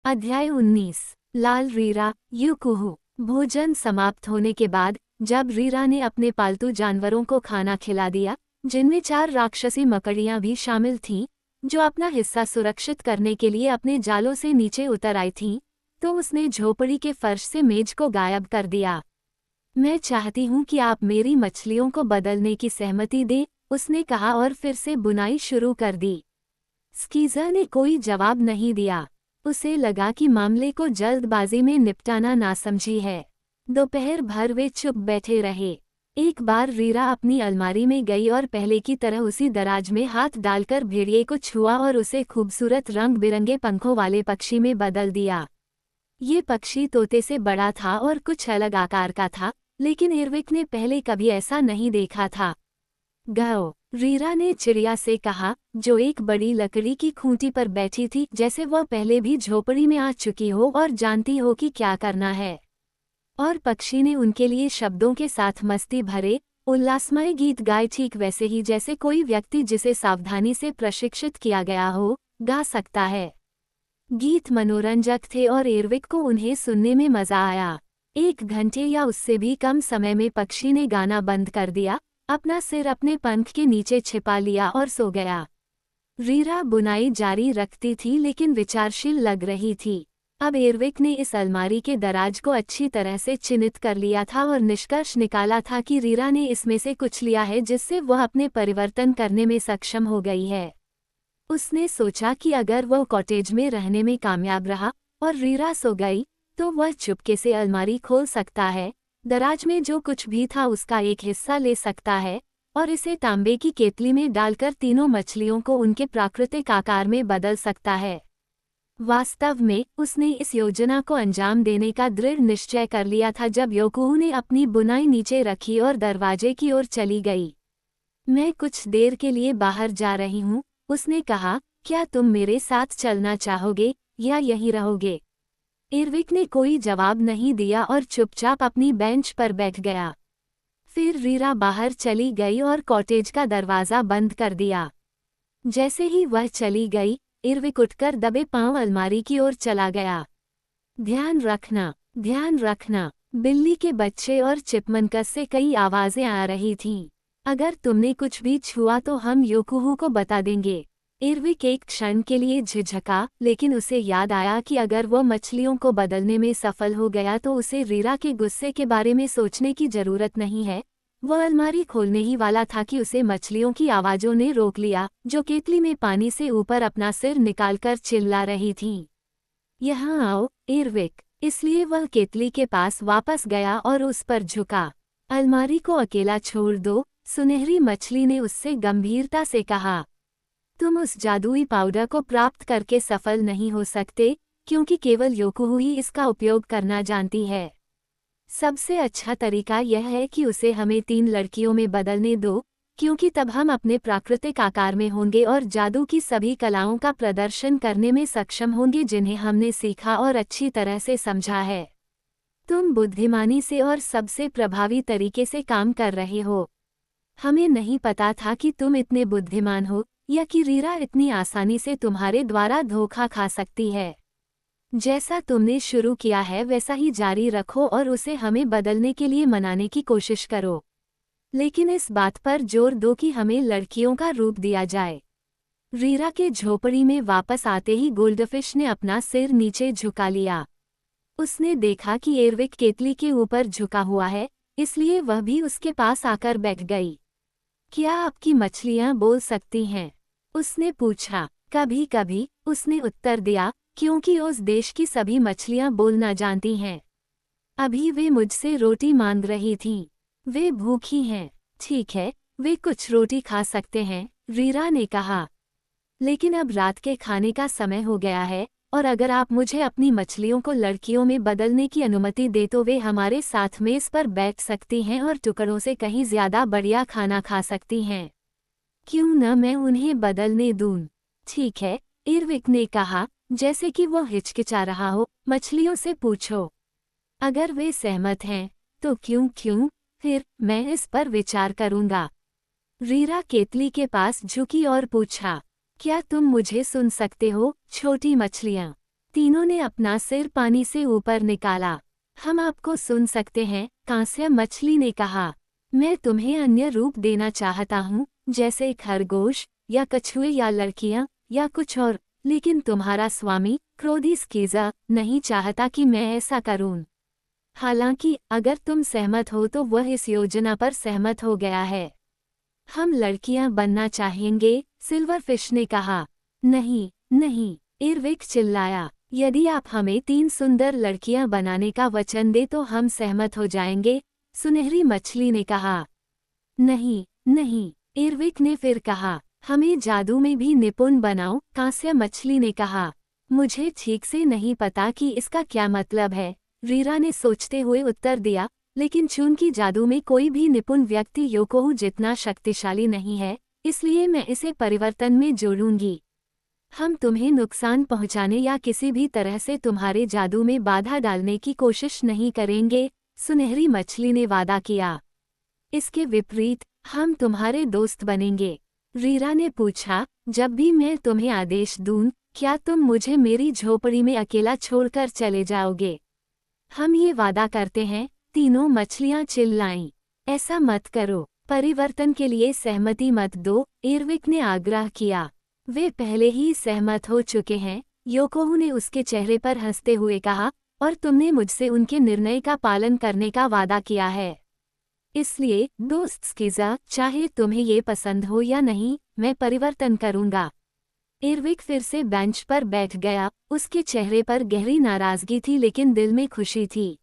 अध्याय 19। लाल रीरा युकुहू। भोजन समाप्त होने के बाद जब रीरा ने अपने पालतू जानवरों को खाना खिला दिया, जिनमें 4 राक्षसी मकड़ियां भी शामिल थीं, जो अपना हिस्सा सुरक्षित करने के लिए अपने जालों से नीचे उतर आई थीं, तो उसने झोपड़ी के फर्श से मेज को गायब कर दिया। मैं चाहती हूँ कि आप मेरी मछलियों को बदलने की सहमति दें, उसने कहा और फिर से बुनाई शुरू कर दी। स्कीज़ा ने कोई जवाब नहीं दिया। उसे लगा कि मामले को जल्दबाजी में निपटाना नासमझी है। दोपहर भर वे चुप बैठे रहे। एक बार रीरा अपनी अलमारी में गई और पहले की तरह उसी दराज में हाथ डालकर भेड़िए को छुआ और उसे खूबसूरत रंग बिरंगे पंखों वाले पक्षी में बदल दिया। ये पक्षी तोते से बड़ा था और कुछ अलग आकार का था, लेकिन इरविक ने पहले कभी ऐसा नहीं देखा था। गओ, रीरा ने चिड़िया से कहा, जो एक बड़ी लकड़ी की खूंटी पर बैठी थी, जैसे वह पहले भी झोपड़ी में आ चुकी हो और जानती हो कि क्या करना है। और पक्षी ने उनके लिए शब्दों के साथ मस्ती भरे, उल्लासमय गीत गाए, ठीक वैसे ही जैसे कोई व्यक्ति जिसे सावधानी से प्रशिक्षित किया गया हो, गा सकता है। गीत मनोरंजक थे और एरविक को उन्हें सुनने में मजा आया। 1 घंटे या उससे भी कम समय में पक्षी ने गाना बंद कर दिया, अपना सिर अपने पंख के नीचे छिपा लिया और सो गया। रीरा बुनाई जारी रखती थी लेकिन विचारशील लग रही थी। अब एरविक ने इस अलमारी के दराज को अच्छी तरह से चिन्हित कर लिया था और निष्कर्ष निकाला था कि रीरा ने इसमें से कुछ लिया है जिससे वह अपने परिवर्तन करने में सक्षम हो गई है। उसने सोचा कि अगर वह कॉटेज में रहने में कामयाब रहा और रीरा सो गई, तो वह चुपके से अलमारी खोल सकता है, दराज में जो कुछ भी था उसका एक हिस्सा ले सकता है और इसे तांबे की केतली में डालकर तीनों मछलियों को उनके प्राकृतिक आकार में बदल सकता है। वास्तव में उसने इस योजना को अंजाम देने का दृढ़ निश्चय कर लिया था जब योकुहू ने अपनी बुनाई नीचे रखी और दरवाजे की ओर चली गई। मैं कुछ देर के लिए बाहर जा रही हूँ, उसने कहा, क्या तुम मेरे साथ चलना चाहोगे या यहीं रहोगे? इरविक ने कोई जवाब नहीं दिया और चुपचाप अपनी बेंच पर बैठ गया। फिर रीरा बाहर चली गई और कॉटेज का दरवाज़ा बंद कर दिया। जैसे ही वह चली गई, इरविक उठकर दबे पांव अलमारी की ओर चला गया। ध्यान रखना, ध्यान रखना, बिल्ली के बच्चे और चिपमनकस से कई आवाज़ें आ रही थीं। अगर तुमने कुछ भी छुआ तो हम योकुहू को बता देंगे। इरविक एक क्षण के लिए झिझका, लेकिन उसे याद आया कि अगर वह मछलियों को बदलने में सफल हो गया तो उसे रीरा के गुस्से के बारे में सोचने की जरूरत नहीं है। वह अलमारी खोलने ही वाला था कि उसे मछलियों की आवाज़ों ने रोक लिया, जो केतली में पानी से ऊपर अपना सिर निकालकर चिल्ला रही थीं। यहाँ आओ, इरविक। इसलिए वह केतली के पास वापस गया और उस पर झुका। अलमारी को अकेला छोड़ दो, सुनहरी मछली ने उससे गंभीरता से कहा। तुम उस जादुई पाउडर को प्राप्त करके सफल नहीं हो सकते, क्योंकि केवल योकुहू ही इसका उपयोग करना जानती है। सबसे अच्छा तरीका यह है कि उसे हमें 3 लड़कियों में बदलने दो, क्योंकि तब हम अपने प्राकृतिक आकार में होंगे और जादू की सभी कलाओं का प्रदर्शन करने में सक्षम होंगे जिन्हें हमने सीखा और अच्छी तरह से समझा है। तुम बुद्धिमानी से और सबसे प्रभावी तरीके से काम कर रहे हो। हमें नहीं पता था कि तुम इतने बुद्धिमान हो या कि रीरा इतनी आसानी से तुम्हारे द्वारा धोखा खा सकती है। जैसा तुमने शुरू किया है वैसा ही जारी रखो और उसे हमें बदलने के लिए मनाने की कोशिश करो, लेकिन इस बात पर जोर दो कि हमें लड़कियों का रूप दिया जाए। रीरा के झोपड़ी में वापस आते ही गोल्डफिश ने अपना सिर नीचे झुका लिया। उसने देखा कि एरविक केतली के ऊपर झुका हुआ है, इसलिए वह भी उसके पास आकर बैठ गई। क्या आपकी मछलियां बोल सकती हैं? उसने पूछा। कभी कभी, उसने उत्तर दिया, क्योंकि उस देश की सभी मछलियां बोलना जानती हैं। अभी वे मुझसे रोटी मांग रही थीं। वे भूखी हैं। ठीक है, वे कुछ रोटी खा सकते हैं, रीरा ने कहा। लेकिन अब रात के खाने का समय हो गया है, और अगर आप मुझे अपनी मछलियों को लड़कियों में बदलने की अनुमति दे तो वे हमारे साथ मेज पर बैठ सकती हैं और टुकड़ों से कहीं ज्यादा बढ़िया खाना खा सकती हैं। क्यों न मैं उन्हें बदलने दूं? ठीक है, इरविक ने कहा, जैसे कि वो हिचकिचा रहा हो। मछलियों से पूछो। अगर वे सहमत हैं, तो क्यों, फिर मैं इस पर विचार करूंगा। रीरा केतली के पास झुकी और पूछा, क्या तुम मुझे सुन सकते हो, छोटी मछलियां? तीनों ने अपना सिर पानी से ऊपर निकाला। हम आपको सुन सकते हैं, कांस्य मछली ने कहा। मैं तुम्हें अन्य रूप देना चाहता हूँ, जैसे खरगोश या कछुए या लड़कियाँ या कुछ और, लेकिन तुम्हारा स्वामी क्रोधी स्कीजा नहीं चाहता कि मैं ऐसा करूँ। हालांकि अगर तुम सहमत हो तो वह इस योजना पर सहमत हो गया है। हम लड़कियां बनना चाहेंगे, सिल्वरफिश ने कहा। नहीं, नहीं, इरविक चिल्लाया। यदि आप हमें 3 सुंदर लड़कियां बनाने का वचन दे तो हम सहमत हो जाएंगे, सुनहरी मछली ने कहा। नहीं, नहीं, इरविक ने फिर कहा। हमें जादू में भी निपुण बनाओ, कांस्य मछली ने कहा। मुझे ठीक से नहीं पता कि इसका क्या मतलब है, रीरा ने सोचते हुए उत्तर दिया, लेकिन चूंकि जादू में कोई भी निपुण व्यक्ति योकोहू जितना शक्तिशाली नहीं है, इसलिए मैं इसे परिवर्तन में जोड़ूंगी। हम तुम्हें नुकसान पहुंचाने या किसी भी तरह से तुम्हारे जादू में बाधा डालने की कोशिश नहीं करेंगे, सुनहरी मछली ने वादा किया। इसके विपरीत, हम तुम्हारे दोस्त बनेंगे। रीरा ने पूछा, जब भी मैं तुम्हें आदेश दूं, क्या तुम मुझे मेरी झोपड़ी में अकेला छोड़कर चले जाओगे? हम ये वादा करते हैं, तीनों मछलियां चिल्लाईं। ऐसा मत करो, परिवर्तन के लिए सहमति मत दो, इरविक ने आग्रह किया। वे पहले ही सहमत हो चुके हैं, योकोहू ने उसके चेहरे पर हंसते हुए कहा, और तुमने मुझसे उनके निर्णय का पालन करने का वादा किया है। इसलिए, दोस्त स्कीजा, चाहे तुम्हें ये पसंद हो या नहीं, मैं परिवर्तन करूंगा। इरविक फिर से बेंच पर बैठ गया, उसके चेहरे पर गहरी नाराजगी थी लेकिन दिल में खुशी थी।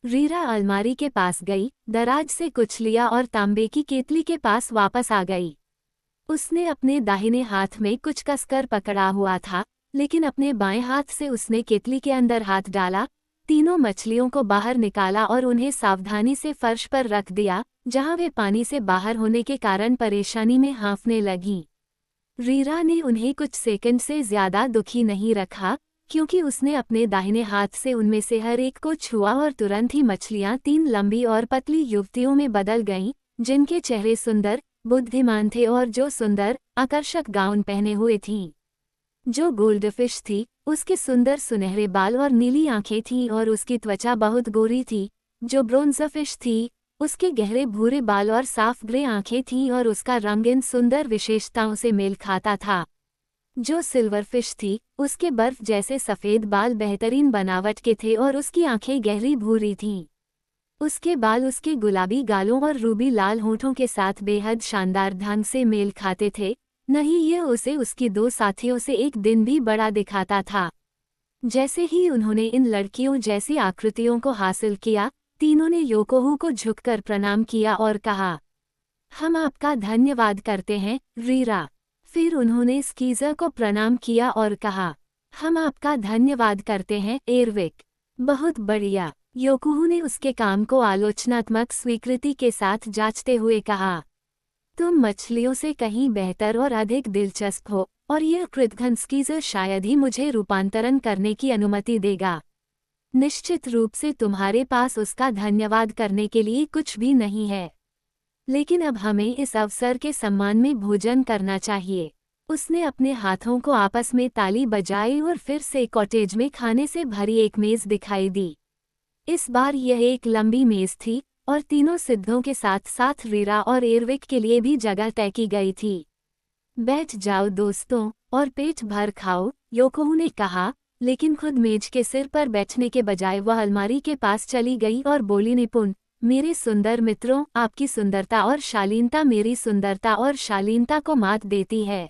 रीरा अलमारी के पास गई, दराज से कुछ लिया और तांबे की केतली के पास वापस आ गई। उसने अपने दाहिने हाथ में कुछ कसकर पकड़ा हुआ था, लेकिन अपने बाएं हाथ से उसने केतली के अंदर हाथ डाला, तीनों मछलियों को बाहर निकाला और उन्हें सावधानी से फर्श पर रख दिया, जहां वे पानी से बाहर होने के कारण परेशानी में हाँफने लगीं। रीरा ने उन्हें कुछ सेकंड से ज्यादा दुखी नहीं रखा, क्योंकि उसने अपने दाहिने हाथ से उनमें से हर एक को छुआ और तुरंत ही मछलियां 3 लंबी और पतली युवतियों में बदल गईं, जिनके चेहरे सुंदर, बुद्धिमान थे और जो सुंदर, आकर्षक गाउन पहने हुए थीं। जो गोल्डफिश थी, उसके सुंदर सुनहरे बाल और नीली आंखें थीं और उसकी त्वचा बहुत गोरी थी। जो ब्रोंज़फिश थी, उसके गहरे भूरे बाल और साफ ग्रे आंखें थीं और उसका रंग इन सुंदर विशेषताओं से मेल खाता था। जो सिल्वरफिश थी, उसके बर्फ जैसे सफ़ेद बाल बेहतरीन बनावट के थे और उसकी आंखें गहरी भूरी थीं। उसके बाल उसके गुलाबी गालों और रूबी लाल होठों के साथ बेहद शानदार ढंग से मेल खाते थे, नहीं ये उसे उसकी 2 साथियों से एक दिन भी बड़ा दिखाता था। जैसे ही उन्होंने इन लड़कियों जैसी आकृतियों को हासिल किया, तीनों ने योकोहू को झुककर प्रणाम किया और कहा, हम आपका धन्यवाद करते हैं, रीरा। फिर उन्होंने स्कीजा को प्रणाम किया और कहा, हम आपका धन्यवाद करते हैं, इरविक। बहुत बढ़िया, योकोहू ने उसके काम को आलोचनात्मक स्वीकृति के साथ जांचते हुए कहा, तुम मछलियों से कहीं बेहतर और अधिक दिलचस्प हो, और यह कृतघ्न स्कीजा शायद ही मुझे रूपांतरण करने की अनुमति देगा। निश्चित रूप से तुम्हारे पास उसका धन्यवाद करने के लिए कुछ भी नहीं है, लेकिन अब हमें इस अवसर के सम्मान में भोजन करना चाहिए। उसने अपने हाथों को आपस में ताली बजाई और फिर से कॉटेज में खाने से भरी एक मेज दिखाई दी। इस बार यह एक लंबी मेज थी और तीनों सिद्धों के साथ साथ रीरा और इरविक के लिए भी जगह तय की गई थी। बैठ जाओ दोस्तों, और पेट भर खाओ, योकोहू ने कहा, लेकिन खुद मेज के सिर पर बैठने के बजाय वह अलमारी के पास चली गई और बोली, निपुण, मेरे सुंदर मित्रों, आपकी सुंदरता और शालीनता मेरी सुंदरता और शालीनता को मात देती है।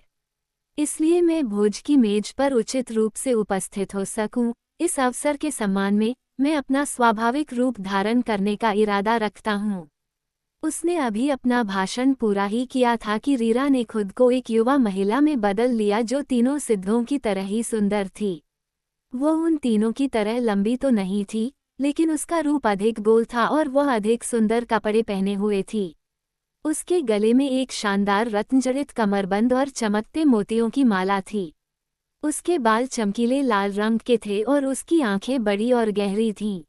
इसलिए मैं भोज की मेज पर उचित रूप से उपस्थित हो सकूं, इस अवसर के सम्मान में मैं अपना स्वाभाविक रूप धारण करने का इरादा रखता हूँ। उसने अभी अपना भाषण पूरा ही किया था कि रीरा ने खुद को एक युवा महिला में बदल लिया जो तीनों सिद्धों की तरह ही सुंदर थी। वो उन तीनों की तरह लंबी तो नहीं थी, लेकिन उसका रूप अधिक गोल था और वह अधिक सुंदर कपड़े पहने हुए थी। उसके गले में एक शानदार रत्नजड़ित कमरबंद और चमकते मोतियों की माला थी। उसके बाल चमकीले लाल रंग के थे और उसकी आंखें बड़ी और गहरी थीं।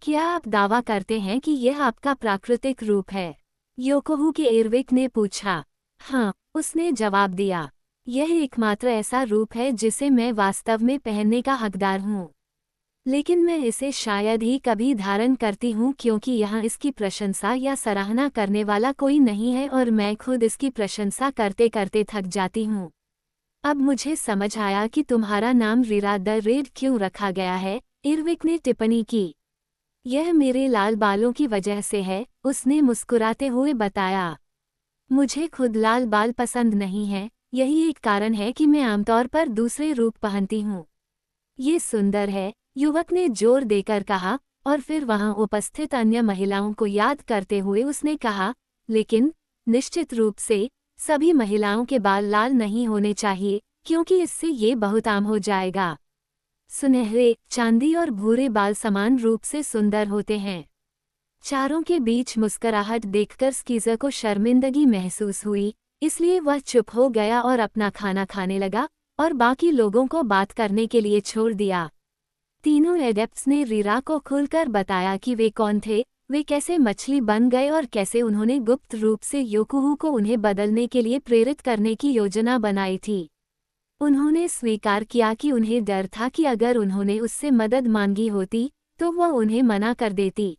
क्या आप दावा करते हैं कि यह आपका प्राकृतिक रूप है? योकोहू के इरविक ने पूछा। हाँ, उसने जवाब दिया। यह एकमात्र ऐसा रूप है जिसे मैं वास्तव में पहनने का हकदार हूँ। लेकिन मैं इसे शायद ही कभी धारण करती हूँ क्योंकि यहाँ इसकी प्रशंसा या सराहना करने वाला कोई नहीं है और मैं खुद इसकी प्रशंसा करते करते थक जाती हूँ। अब मुझे समझ आया कि तुम्हारा नाम रीरा द रेड क्यों रखा गया है, इरविक ने टिप्पणी की। यह मेरे लाल बालों की वजह से है, उसने मुस्कुराते हुए बताया। मुझे खुद लाल बाल पसंद नहीं है, यही एक कारण है कि मैं आमतौर पर दूसरे रूप पहनती हूँ। ये सुंदर है, युवक ने जोर देकर कहा, और फिर वहां उपस्थित अन्य महिलाओं को याद करते हुए उसने कहा, लेकिन निश्चित रूप से सभी महिलाओं के बाल लाल नहीं होने चाहिए क्योंकि इससे ये बहुत आम हो जाएगा। सुनहरे, चांदी और भूरे बाल समान रूप से सुंदर होते हैं। चारों के बीच मुस्कुराहट देखकर स्कीज़र को शर्मिंदगी महसूस हुई, इसलिए वह चुप हो गया और अपना खाना खाने लगा और बाकी लोगों को बात करने के लिए छोड़ दिया। तीनों एडेप्ट्स ने रीरा को खुलकर बताया कि वे कौन थे, वे कैसे मछली बन गए और कैसे उन्होंने गुप्त रूप से योकुहू को उन्हें बदलने के लिए प्रेरित करने की योजना बनाई थी। उन्होंने स्वीकार किया कि उन्हें डर था कि अगर उन्होंने उससे मदद मांगी होती तो वह उन्हें मना कर देती।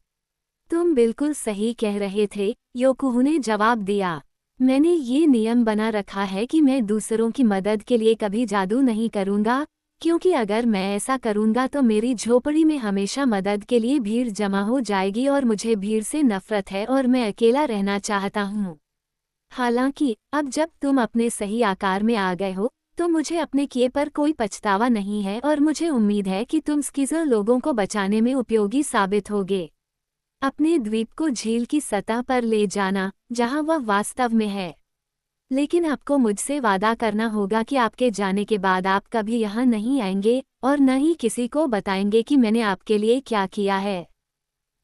तुम बिल्कुल सही कह रहे थे, योकुहू ने जवाब दिया। मैंने ये नियम बना रखा है कि मैं दूसरों की मदद के लिए कभी जादू नहीं करूँगा, क्योंकि अगर मैं ऐसा करूँगा तो मेरी झोपड़ी में हमेशा मदद के लिए भीड़ जमा हो जाएगी और मुझे भीड़ से नफरत है और मैं अकेला रहना चाहता हूँ। हालांकि अब जब तुम अपने सही आकार में आ गए हो तो मुझे अपने किए पर कोई पछतावा नहीं है और मुझे उम्मीद है कि तुम स्कीज़र लोगों को बचाने में उपयोगी साबित होगे। अपने द्वीप को झील की सतह पर ले जाना, जहां वह वास्तव में है। लेकिन आपको मुझसे वादा करना होगा कि आपके जाने के बाद आप कभी यहाँ नहीं आएंगे और न ही किसी को बताएंगे कि मैंने आपके लिए क्या किया है।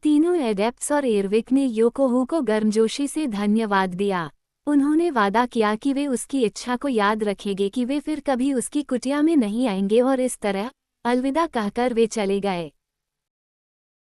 तीनों एडेप्ट्स और इरविक ने योकुहू को गर्मजोशी से धन्यवाद दिया। उन्होंने वादा किया कि वे उसकी इच्छा को याद रखेंगे कि वे फिर कभी उसकी कुटिया में नहीं आएंगे और इस तरह अलविदा कहकर वे चले गए।